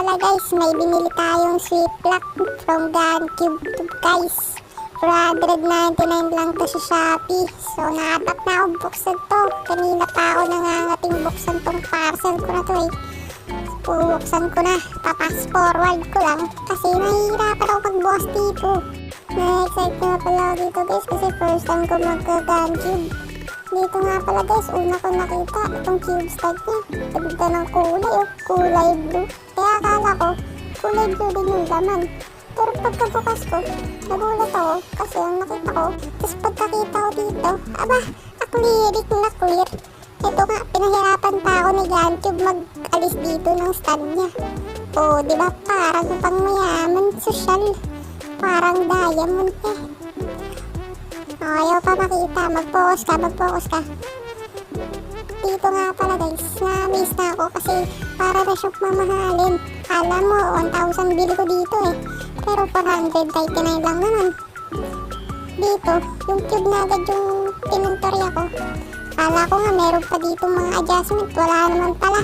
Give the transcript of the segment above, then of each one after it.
pala guys, may binili tayong sweet lock from GunCube guys. 499 lang to sa Shopee. So nahatak na akong buksan to. Kanina pa ako nangangating buksan tong parcel ko na to eh. Bubuksan ko na, papass forward ko lang kasi nahihirapan ako magbukas dito. Na-excite na pala ako dito guys kasi first time ko magka-GunCube. Dito nga pala guys, una ko nakita itong cube start niya. Ganda ng kulay oh, kulay blue. Kaya akala ko, kulay blue din yung laman. Pero pagkabukas ko, nagulat ako kasi ang nakita ko. Tapos pagkakita ko dito, aba, naklirik na clear. Ito nga, pinahirapan pa ako ni GunCube mag-alis dito ng stand niya. O, diba parang pang mayaman, social. Parang diamond eh. Ayaw pa makita, mag-focus ka. Dito nga pala guys, na-miss na ako kasi para na siyang mamahalin. Alam mo, 1,000 bili ko dito eh. Pero 499 lang naman. Dito, yung cube na agad yung pinuntorya ko. Kala ko nga meron pa dito mga adjustment, wala naman pala.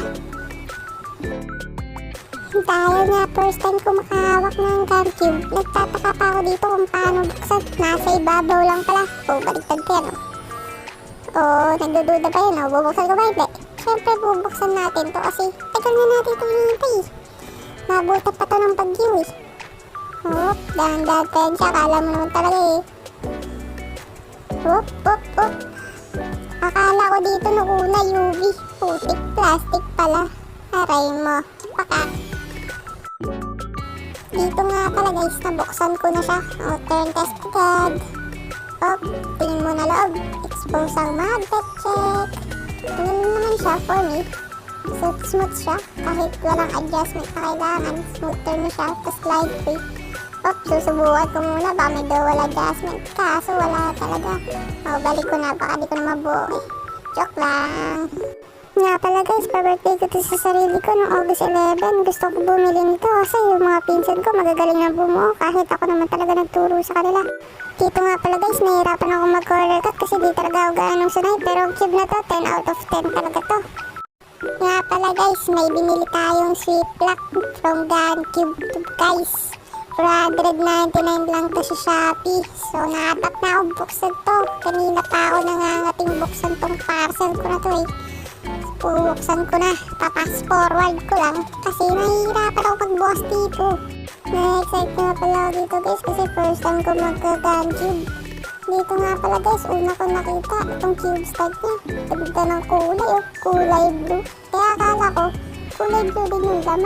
Dahil nga first time ko makahawak ng GunCube, nagtataka pa ako dito kung paano buksan. Nasa ibabaw lang pala. O, baliktad ko yan o. O, nagdududa pa yun o. Bubuksan ko ba hindi? Siyempre bubuksan natin to kasi tagal na natin itong hinintay. Nabutan pa to ng bagyo eh. Hop, dahan-dahan pa yan siya. Akala mo naman talaga eh. Hop. Akala ko dito nung una UV. Putik plastic pala. Aray mo. Paka. Dito nga pala guys, nabuksan ko na siya. O, turn test agad. Op, tingin mo na loob. Expose ang magnet check. Tingin naman siya for me. Smooth siya. Kahit walang adjustment na kailangan. Smooth turn na siya. Tapos slide free. Op, susubukan ko muna. Baka may dual adjustment. Kaso wala talaga. O, balik ko na. Baka di ko na mabuo eh. Joke lang. Nga pala guys, pa-birthday ko to sa sarili ko noong August 11. Gusto ko bumili nito kasi yung mga pinsan ko magagaling na bumuo kahit ako naman talaga nagturo sa kanila. Dito nga pala guys, nahirapan ako mag-corner cut kasi di talaga ako ganong sanay. Pero ang cube na to, 10 out of 10 talaga to. Nga pala guys, may binili tayong sweet lock from GunCube guys. 499 lang to sa Shopee. So nahatak na akong buksan to. Kanina pa ako nangangating buksan tong parcel ko na to eh. Bubuksan ko na, papass forward ko lang kasi nahihirapan ako magbukas dito. Na-excite na pala ako dito guys kasi first time ko magka-GunCube. Dito nga pala guys, una ko nakita itong cube start niya. Ganda ng kulay oh, kulay blue. Kaya akala ko, kulay blue din yung laman.